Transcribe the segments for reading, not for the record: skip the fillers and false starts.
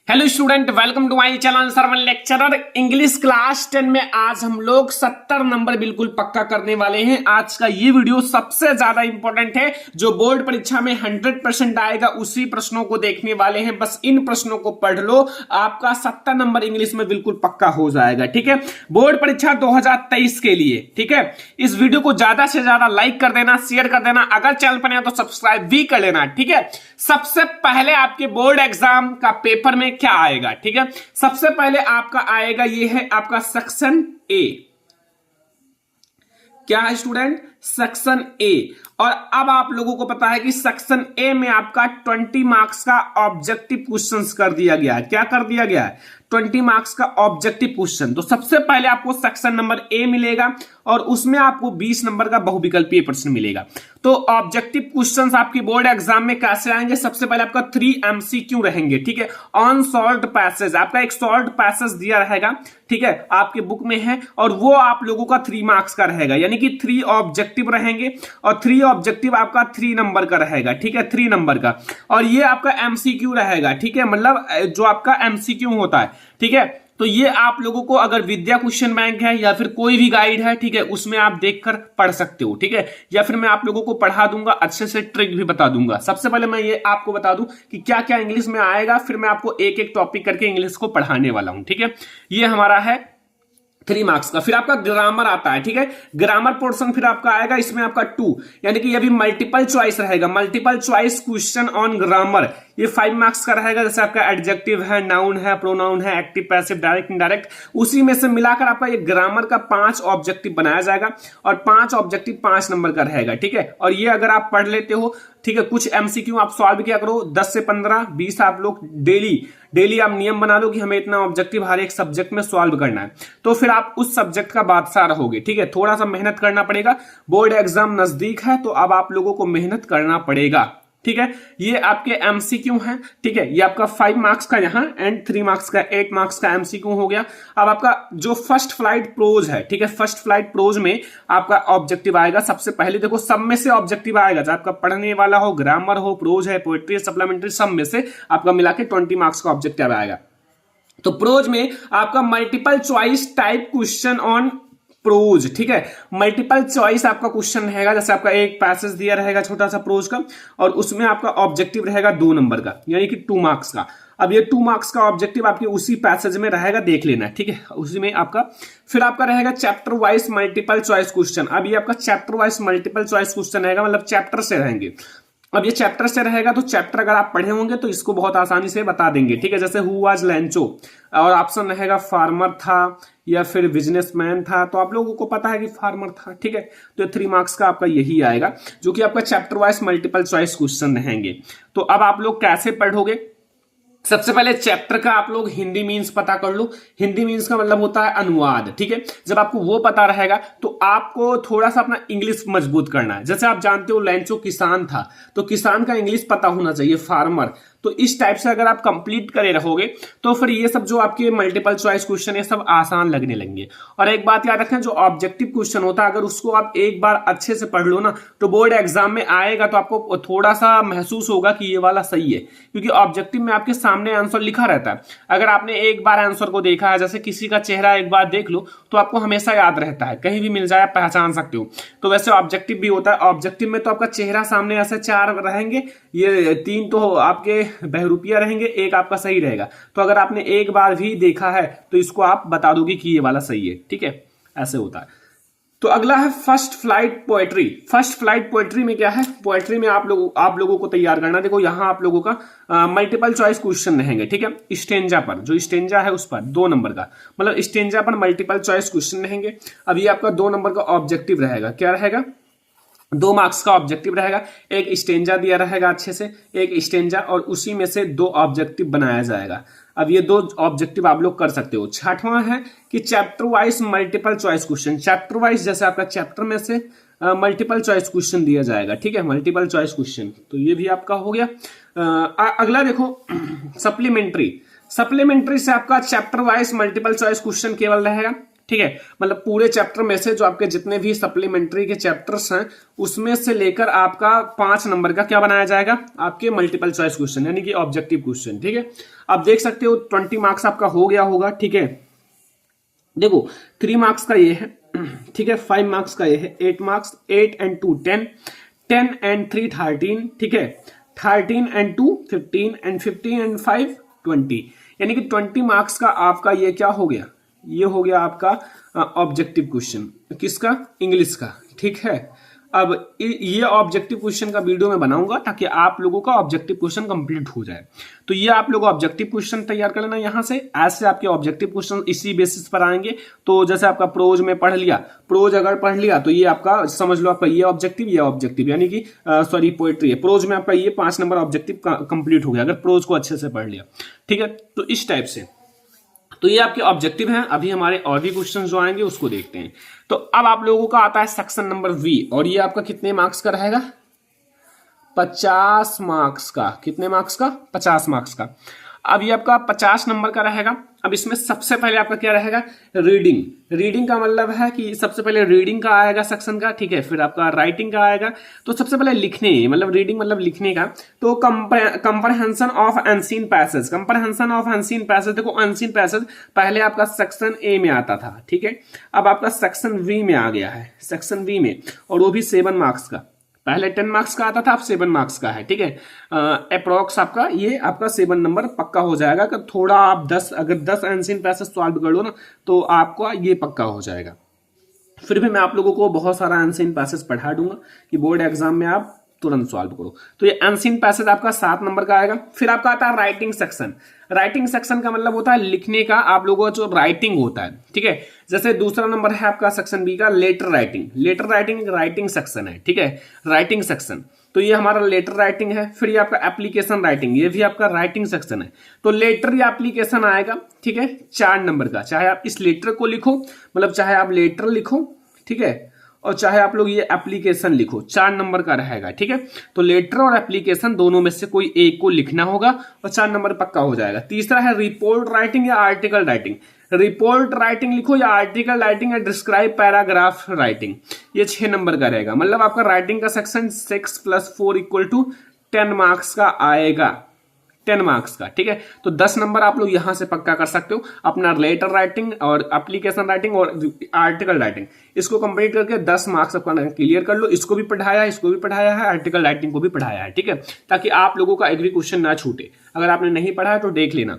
Hello student, welcome to my channel Sarwan lecturer English class 10 में आज हम लोग 70 नंबर बिल्कुल पक्का करने वाले हैं। आज का ये वीडियो सबसे ज्यादा इंपॉर्टेंट है। जो बोर्ड परीक्षा में 100% आएगा उसी प्रश्नों को देखने वाले हैं। बस इन प्रश्नों को पढ़ लो, आपका 70 नंबर इंग्लिश में बिल्कुल पक्का हो जाएगा। ठीक है, बोर्ड परीक्षा 2023 के लिए। ठीक है, इस वीडियो को ज्यादा से ज्यादा लाइक कर देना, शेयर कर देना, अगर चैनल पर नया तो सब्सक्राइब भी कर लेना। ठीक है, सबसे पहले आपके बोर्ड एग्जाम का पेपर में क्या आएगा? ठीक है, सबसे पहले आपका आएगा, ये है आपका सेक्शन ए। क्या है स्टूडेंट? Section A. और अब आप लोगों को पता है कि सेक्शन ए में आपका 20 मार्क्स का ऑब्जेक्टिव क्वेश्चंस कर दिया गया है। क्या कर दिया गया है? 20 मार्क्स का ऑब्जेक्टिव क्वेश्चन। तो सबसे पहले आपको सेक्शन नंबर ए मिलेगा और उसमें आपको 20 नंबर का बहुविकल्पीय प्रश्न मिलेगा। तो ऑब्जेक्टिव क्वेश्चंस आपकी बोर्ड एग्जाम में कैसे आएंगे? सबसे पहले आपका 3 MCQ रहेंगे। ठीक है, ऑन सॉल्व्ड पैसेज, आपका एक सॉल्व्ड पैसेज दिया रहेगा। ठीक है, आपके बुक में है और वो आप लोगों का 3 मार्क्स का रहेगा, यानी कि 3 ऑब्जेक्टिव रहेंगे और 3 ऑब्जेक्टिव आपका 3 नंबर का रहेगा। ठीक है, 3 नंबर का। और ये आपका MCQ रहेगा। ठीक है, मतलब जो आपका MCQ होता है। ठीक है, तो ये आप लोगों को अगर विद्या क्वेश्चन बैंक है या फिर कोई भी गाइड है, ठीक है, उसमें आप देखकर पढ़ सकते हो। ठीक है, या फिर मैं आप लोगों को पढ़ा दूंगा, अच्छे से ट्रिक भी बता दूंगा। सबसे पहले मैं ये आपको बता दूं कि क्या क्या इंग्लिश में आएगा, फिर मैं आपको एक एक टॉपिक करके इंग्लिश को पढ़ाने वाला हूं। ठीक है, ये हमारा है 3 मार्क्स का। फिर आपका ग्रामर आता है। ठीक है, ग्रामर पोर्शन फिर आपका आएगा, इसमें आपका 2, यानी कि ये भी मल्टीपल चॉइस रहेगा। Multiple choice question on grammar, ये 5 मार्क्स का रहेगा। जैसे आपका एडजेक्टिव है, नाउन है, प्रोनाउन है, एक्टिव पैसिव, डायरेक्ट इनडायरेक्ट, उसी में से मिलाकर आपका ये ग्रामर का 5 ऑब्जेक्टिव बनाया जाएगा और 5 ऑब्जेक्टिव 5 नंबर का रहेगा। ठीक है, और ये अगर आप पढ़ लेते हो, ठीक है, कुछ MCQ आप सॉल्व किया करो, 10 से 15 20 आप लोग डेली आप नियम बना लो कि हमें इतना ऑब्जेक्टिव हर एक सब्जेक्ट में सॉल्व करना है, तो फिर आप उस सब्जेक्ट का बादशाह रहोगे। ठीक है, थोड़ा सा मेहनत करना पड़ेगा, बोर्ड एग्जाम नजदीक है तो अब आप लोगों को मेहनत करना पड़ेगा। ठीक है, ये आपके MCQ हैं। ठीक है, ये आपका 5 मार्क्स का यहाँ एंड 3 मार्क्स का 8 मार्क्स का MCQ हो गया। अब आपका जो फर्स्ट फ्लाइट प्रोज है, ठीक है, फर्स्ट फ्लाइट प्रोज में आपका ऑब्जेक्टिव आएगा। सबसे पहले देखो, सब में से ऑब्जेक्टिव आएगा, चाहे आपका पढ़ने वाला हो, ग्रामर हो, प्रोज है, पोएट्री, सप्लीमेंट्री, सब में से आपका मिला के 20 मार्क्स का ऑब्जेक्टिव आएगा। तो प्रोज में आपका multiple choice type question on prose. ठीक है, मल्टीपल चॉइस आपका क्वेश्चन रहेगा। जैसे आपका एक पैसेज दिया रहेगा छोटा सा प्रोज का और उसमें आपका ऑब्जेक्टिव रहेगा 2 नंबर का, यानी कि 2 मार्क्स का। अब ये 2 मार्क्स का ऑब्जेक्टिव आपके उसी पैसेज में रहेगा, देख लेना। ठीक है, उसी में आपका फिर आपका रहेगा chapter wise multiple choice question. अब ये आपका chapter wise multiple choice question रहेगा, मतलब चैप्टर से रहेंगे। अब ये चैप्टर से रहेगा तो चैप्टर अगर आप पढ़े होंगे तो इसको बहुत आसानी से बता देंगे। ठीक है, जैसे हु वाज लैंचो और ऑप्शन रहेगा फार्मर था या फिर बिजनेसमैन था, तो आप लोगों को पता है कि फार्मर था। ठीक है, तो 3 मार्क्स का आपका यही आएगा, जो कि आपका chapter wise multiple choice question रहेंगे। तो अब आप लोग कैसे पढ़ोगे? सबसे पहले चैप्टर का आप लोग हिंदी मीन्स पता कर लो। हिंदी मीन्स का मतलब होता है अनुवाद। ठीक है, जब आपको वो पता रहेगा तो आपको थोड़ा सा अपना इंग्लिश मजबूत करना है। जैसे आप जानते हो लैंचो किसान था, तो किसान का इंग्लिश पता होना चाहिए, फार्मर। तो इस टाइप से अगर आप कंप्लीट करे रहोगे तो फिर ये सब जो आपके मल्टीपल चॉइस क्वेश्चन है सब आसान लगने लगेंगे। और एक बात याद रखना, जो ऑब्जेक्टिव क्वेश्चन होता है अगर उसको आप एक बार अच्छे से पढ़ लो ना, तो बोर्ड एग्जाम में आएगा तो आपको थोड़ा सा महसूस होगा कि ये वाला सही है, क्योंकि ऑब्जेक्टिव में आपके सामने आंसर लिखा रहता है। अगर आपने एक बार आंसर को देखा है, जैसे किसी का चेहरा एक बार देख लो तो आपको हमेशा याद रहता है, कहीं भी मिल जाए आप पहचान सकते हो। तो वैसे ऑब्जेक्टिव भी होता है। ऑब्जेक्टिव में तो आपका चेहरा सामने ऐसे 4 रहेंगे, ये 3 तो आपके बहरूपिया रहेंगे, एक आपका सही रहेगा। तो अगर आपने एक बार भी देखा है तो इसको आप बता दोगे कि ये वाला सही है। ठीक है, ऐसे होता है। तो अगला है first flight poetry. First flight poetry में क्या है? पोएट्री में आप लोगों को तैयार करना। देखो यहाँ आप लोगों का मल्टीपल चॉइस क्वेश्चन रहेंगे। ठीक है, स्टेंजा पर, जो स्टेंजा है उस पर 2 नंबर का, मतलब स्टेंजा पर मल्टीपल चॉइस क्वेश्चन रहेंगे। अब ये आपका 2 नंबर का ऑब्जेक्टिव रहेगा। क्या रहेगा? 2 मार्क्स का ऑब्जेक्टिव रहेगा। एक स्टेंजा दिया रहेगा अच्छे से, एक स्टेंजा, और उसी में से 2 ऑब्जेक्टिव बनाया जाएगा। अब ये 2 ऑब्जेक्टिव आप लोग कर सकते हो। 6वां है कि chapter wise multiple choice question. Chapter wise जैसे आपका चैप्टर में से मल्टीपल चॉइस क्वेश्चन दिया जाएगा। ठीक है, मल्टीपल चॉइस क्वेश्चन, तो ये भी आपका हो गया। अगला देखो सप्लीमेंट्री। सप्लीमेंट्री से आपका chapter wise multiple choice question केवल रहेगा। ठीक है। मतलब पूरे चैप्टर में से जो आपके जितने भी सप्लीमेंट्री के चैप्टर्स हैं उसमें से लेकर आपका 5 नंबर का क्या बनाया जाएगा, आपके मल्टीपल चॉइस क्वेश्चन यानी कि ऑब्जेक्टिव क्वेश्चन। ठीक है, आप देख सकते हो 20 मार्क्स आपका हो गया होगा। ठीक है, देखो 3 मार्क्स का ये है, ठीक है, 5 मार्क्स का ये है, 8 मार्क्स, 8 and 2 10, 10 and 3 13, ठीक है, 13 and 2 15 and 15 and 5 20, यानी कि 20 मार्क्स का आपका ये क्या हो गया, ये हो गया आपका ऑब्जेक्टिव क्वेश्चन। किसका, इंग्लिश का। ठीक है, अब ये ऑब्जेक्टिव क्वेश्चन का वीडियो मैं बनाऊंगा ताकि आप लोगों का ऑब्जेक्टिव क्वेश्चन कंप्लीट हो जाए। तो ये आप लोग ऑब्जेक्टिव क्वेश्चन तैयार कर लेना यहाँ से, ऐसे आपके ऑब्जेक्टिव क्वेश्चन इसी बेसिस पर आएंगे। तो जैसे आपका प्रोज में पढ़ लिया, प्रोज अगर पढ़ लिया तो ये आपका समझ लो आपका ये ऑब्जेक्टिव यानी कि सॉरी पोएट्री है, प्रोज में आपका ये 5 नंबर ऑब्जेक्टिव कंप्लीट हो गया अगर प्रोज को अच्छे से पढ़ लिया। ठीक है, तो इस टाइप से तो ये आपके ऑब्जेक्टिव हैं। अभी हमारे और भी क्वेश्चन जो आएंगे उसको देखते हैं। तो अब आप लोगों का आता है सेक्शन नंबर वी, और ये आपका कितने मार्क्स का रहेगा, 50 मार्क्स का। कितने मार्क्स का, 50 मार्क्स का। अब ये आपका 50 नंबर का रहेगा। अब इसमें सबसे पहले आपका क्या रहेगा, रीडिंग। रीडिंग का मतलब है कि सबसे पहले रीडिंग का आएगा सेक्शन का, ठीक है, फिर आपका राइटिंग का आएगा। तो सबसे पहले लिखने, मतलब रीडिंग मतलब लिखने का, तो comprehension of unseen passage. Comprehension of unseen passage, देखो अनसीन पैसेज पहले आपका सेक्शन ए में आता था, ठीक है, अब आपका सेक्शन वी में आ गया है, सेक्शन वी में, और वो भी 7 मार्क्स का। पहले 10 मार्क्स का आता था, अब 7 मार्क्स का है। ठीक है, अप्रोक्स आपका ये आपका 7 नंबर पक्का हो जाएगा कि थोड़ा आप 10 अगर 10 एंसियन पैसेज सॉल्व कर लो ना तो आपका ये पक्का हो जाएगा। फिर भी मैं आप लोगों को बहुत सारा एंसियन पैसेज पढ़ा दूंगा कि बोर्ड एग्जाम में आप तुरंत सॉल्व करो। तो ये एंसियन पैसेज आपका 7 नंबर का आएगा। फिर आपका आता है राइटिंग सेक्शन। राइटिंग सेक्शन का मतलब होता है लिखने का, आप लोगों का जो राइटिंग होता है। ठीक है, जैसे दूसरा नंबर है आपका सेक्शन बी का letter writing. Letter writing writing section है, ठीक है, राइटिंग सेक्शन। तो ये हमारा लेटर राइटिंग है। फिर ये आपका एप्लीकेशन राइटिंग, ये भी आपका राइटिंग सेक्शन है। तो लेटर या एप्लीकेशन आएगा, ठीक है, 4 नंबर का। चाहे आप इस लेटर को लिखो, मतलब चाहे आप लेटर लिखो, ठीक है, और चाहे आप लोग ये एप्लीकेशन लिखो, 4 नंबर का रहेगा। ठीक है, तो लेटर और एप्लीकेशन दोनों में से कोई एक को लिखना होगा और 4 नंबर पक्का हो जाएगा। तीसरा है रिपोर्ट राइटिंग या आर्टिकल राइटिंग। रिपोर्ट राइटिंग लिखो या आर्टिकल राइटिंग या डिस्क्राइब पैराग्राफ राइटिंग, ये 6 नंबर का रहेगा। मतलब आपका राइटिंग का सेक्शन 6 + 4 = 10 मार्क्स का आएगा, 10 मार्क्स का। ठीक है, तो 10 नंबर आप लोग यहां से पक्का कर सकते हो अपना लेटर राइटिंग और एप्लीकेशन राइटिंग और आर्टिकल राइटिंग। इसको कंप्लीट करके 10 मार्क्स अपना क्लियर कर लो। इसको भी पढ़ाया है, इसको भी पढ़ाया है, आर्टिकल राइटिंग को भी पढ़ाया है। ठीक है, ताकि आप लोगों का एक भी क्वेश्चन ना छूटे। अगर आपने नहीं पढ़ा है तो देख लेना।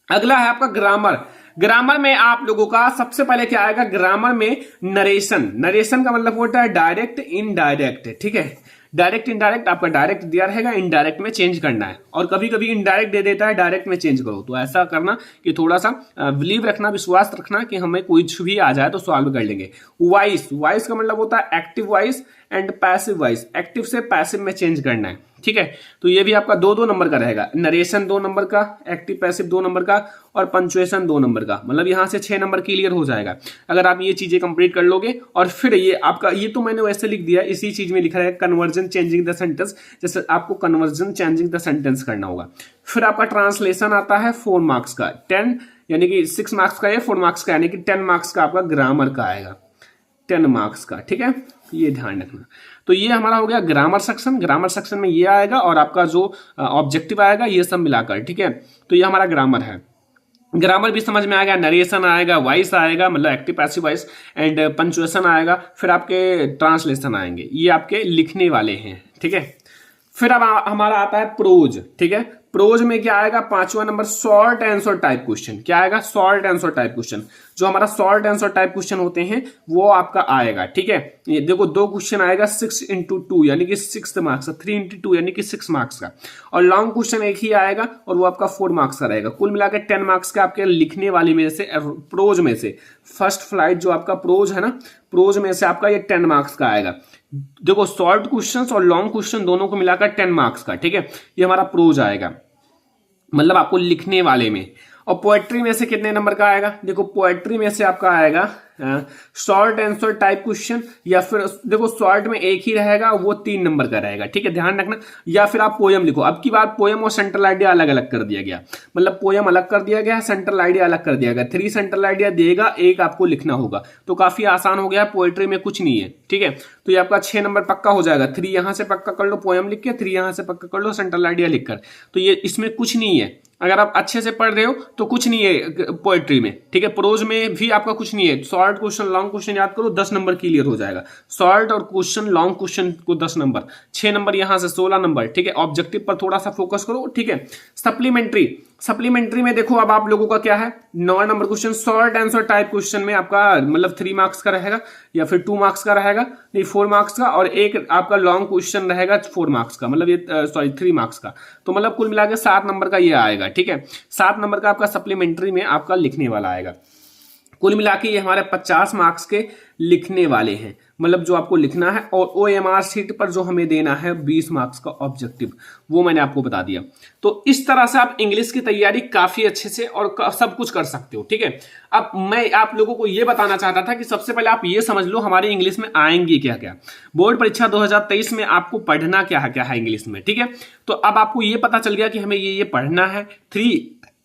अगला है आपका ग्रामर। ग्रामर में आप लोगों का सबसे पहले क्या आएगा, ग्रामर में नरेशन। नरेशन का मतलब होता है डायरेक्ट इनडायरेक्ट। ठीक है, डायरेक्ट इनडायरेक्ट, आपका डायरेक्ट दिया रहेगा, इनडायरेक्ट में चेंज करना है, और कभी कभी इनडायरेक्ट दे देता है, डायरेक्ट में चेंज करो। तो ऐसा करना कि थोड़ा सा बिलीव रखना, विश्वास रखना कि हमें कुछ भी आ जाए तो सॉल्व कर लेंगे। वॉइस, वॉइस का मतलब होता है active voice and passive voice. Active से पैसिव में चेंज करना है। ठीक है, तो ये भी आपका 2-2 नंबर का रहेगा। नरेशन 2 नंबर का, एक्टिव पैसिव 2 नंबर का, और पंक्चुएशन 2 नंबर का। मतलब यहां से 6 नंबर क्लियर हो जाएगा अगर आप ये चीजें कंप्लीट कर लोगे। और फिर ये आपका, ये तो मैंने वैसे लिख दिया, इसी चीज में लिखा है कन्वर्जन चेंजिंग द सेंटेंस, जैसे आपको कन्वर्जन चेंजिंग द सेंटेंस करना होगा। फिर आपका ट्रांसलेशन आता है 4 मार्क्स का, 10 यानी कि 6 मार्क्स का, 4 मार्क्स का, यानी कि 10 मार्क्स का आपका ग्रामर का आएगा, 10 मार्क्स का। ठीक है, ये ध्यान रखना। तो ये हमारा हो गया ग्रामर सेक्शन। ग्रामर सेक्शन में ये आएगा और आपका जो ऑब्जेक्टिव आएगा ये सब मिलाकर। ठीक है, तो ये हमारा ग्रामर है। ग्रामर भी समझ में आ गया, नरेशन आएगा, वॉइस आएगा, मतलब active passive voice, and punctuation आएगा, फिर आपके ट्रांसलेशन आएंगे, ये आपके लिखने वाले हैं। ठीक है, फिर अब हमारा आता है प्रोज। ठीक है, प्रोज में क्या आएगा, 5वां नंबर शॉर्ट आंसर टाइप क्वेश्चन। क्या आएगा, शॉर्ट आंसर टाइप क्वेश्चन। जो हमारा शॉर्ट आंसर टाइप क्वेश्चन होते हैं वो आपका आएगा। ठीक है, ये देखो 2 क्वेश्चन आएगा 6 × 2 यानी कि 6 मार्क्स, 3 × 2 यानी कि 6 मार्क्स का, और लॉन्ग क्वेश्चन एक ही आएगा और वो आपका 4 मार्क्स का रहेगा। कुल मिलाकर 10 मार्क्स का आपके लिखने वाली में से, प्रोज में से, फर्स्ट फ्लाइट जो आपका प्रोज है ना, प्रोज में से आपका ये 10 मार्क्स का आएगा। देखो शॉर्ट क्वेश्चन और लॉन्ग क्वेश्चन दोनों को मिलाकर 10 मार्क्स का। ठीक है, ये हमारा प्रोज आएगा, मतलब आपको लिखने वाले में। और पोएट्री में से कितने नंबर का आएगा? देखो पोएट्री में से आपका आएगा शॉर्ट आंसर टाइप क्वेश्चन, या फिर देखो शॉर्ट में एक ही रहेगा, वो 3 नंबर का रहेगा, ठीक है, ध्यान रखना। या फिर आप पोयम लिखो। अब की बार पोयम और सेंट्रल आइडिया अलग अलग कर दिया गया, मतलब पोयम अलग कर दिया गया, सेंट्रल आइडिया अलग कर दिया गया। 3 सेंट्रल आइडिया देगा, 1 आपको लिखना होगा, तो काफी आसान हो गया। पोएट्री में कुछ नहीं है, ठीक है। तो ये आपका 6 नंबर पक्का हो जाएगा। 3 यहां से पक्का कर लो पोयम लिख के, 3 यहां से पक्का कर लो सेंट्रल आइडिया लिखकर। तो ये इसमें कुछ नहीं है, अगर आप अच्छे से पढ़ रहे हो तो कुछ नहीं है पोएट्री में, ठीक है। प्रोज में भी आपका कुछ नहीं है। शॉर्ट क्वेश्चन लॉन्ग क्वेश्चन याद करो, 10 नंबर क्लियर हो जाएगा। शॉर्ट और क्वेश्चन लॉन्ग क्वेश्चन को 10 नंबर, 6 नंबर यहां से 16 नंबर, ठीक है। ऑब्जेक्टिव पर थोड़ा सा फोकस करो, ठीक है। सप्लीमेंट्री में देखो अब आप लोगों का क्या है, 9 number question short answer type question में आपका मतलब 3 मार्क्स का रहेगा, या फिर 2 मार्क्स का रहेगा, नहीं 4 मार्क्स का, और एक आपका लॉन्ग क्वेश्चन रहेगा 4 मार्क्स का, मतलब ये 3 मार्क्स का। तो मतलब कुल मिला के 7 नंबर का ये आएगा, ठीक है। 7 नंबर का आपका सप्लीमेंट्री में आपका लिखने वाला आएगा। कुल मिला के ये हमारे 50 मार्क्स के लिखने वाले हैं, मतलब जो आपको लिखना है। और OMR शीट पर जो हमें देना है 20 मार्क्स का ऑब्जेक्टिव, वो मैंने आपको बता दिया। तो इस तरह से आप इंग्लिश की तैयारी काफी अच्छे से और सब कुछ कर सकते हो, ठीक है। अब मैं आप लोगों को ये बताना चाहता था कि सबसे पहले आप ये समझ लो हमारी इंग्लिश में आएंगी क्या क्या। बोर्ड परीक्षा 2023 में आपको पढ़ना क्या है इंग्लिश में, ठीक है। तो अब आपको ये पता चल गया कि हमें ये पढ़ना है। 3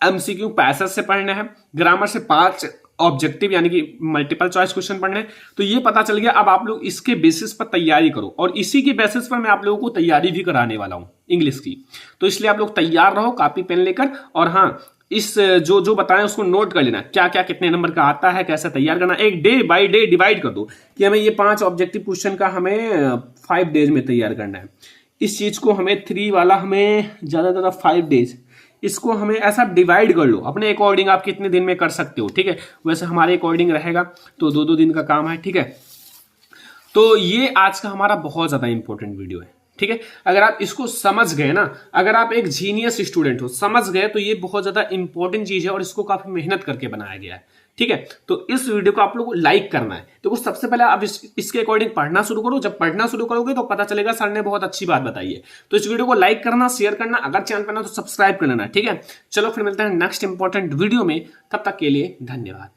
MCQ पैसेज से पढ़ना है, ग्रामर से 5 ऑब्जेक्टिव यानी कि मल्टीपल चॉइस क्वेश्चन पढ़ने। तो ये पता चल गया। अब आप लोग इसके बेसिस पर तैयारी करो, और इसी के बेसिस पर मैं आप लोगों को तैयारी भी कराने वाला हूं इंग्लिश की। तो इसलिए आप लोग तैयार रहो कॉपी पेन लेकर, और हाँ इस जो बताएं उसको नोट कर लेना, क्या क्या कितने नंबर का आता है, कैसे तैयार करना। एक डे बाय डे डिवाइड कर दो कि हमें ये 5 ऑब्जेक्टिव क्वेश्चन का हमें 5 डेज में तैयार करना है। इस चीज को हमें 3 वाला हमें ज्यादा 5 डेज, इसको हमें ऐसा डिवाइड कर लो अपने अकॉर्डिंग, आप कितने दिन में कर सकते हो, ठीक है। वैसे हमारे अकॉर्डिंग रहेगा तो 2-2 दिन का काम है, ठीक है। तो ये आज का हमारा बहुत ज्यादा इंपॉर्टेंट वीडियो है, ठीक है। अगर आप इसको समझ गए ना, अगर आप एक जीनियस स्टूडेंट हो, समझ गए, तो ये बहुत ज्यादा इंपॉर्टेंट चीज है और इसको काफी मेहनत करके बनाया गया है, ठीक है। तो इस वीडियो को आप लोगों को लाइक करना है। तो सबसे पहले आप इसके अकॉर्डिंग पढ़ना शुरू करो। जब पढ़ना शुरू करोगे तो पता चलेगा सर ने बहुत अच्छी बात बताई है। तो इस वीडियो को लाइक करना, शेयर करना, अगर चैनल पर ना तो सब्सक्राइब कर लेना, ठीक है। चलो फिर मिलते हैं नेक्स्ट इंपॉर्टेंट वीडियो में, तब तक के लिए धन्यवाद।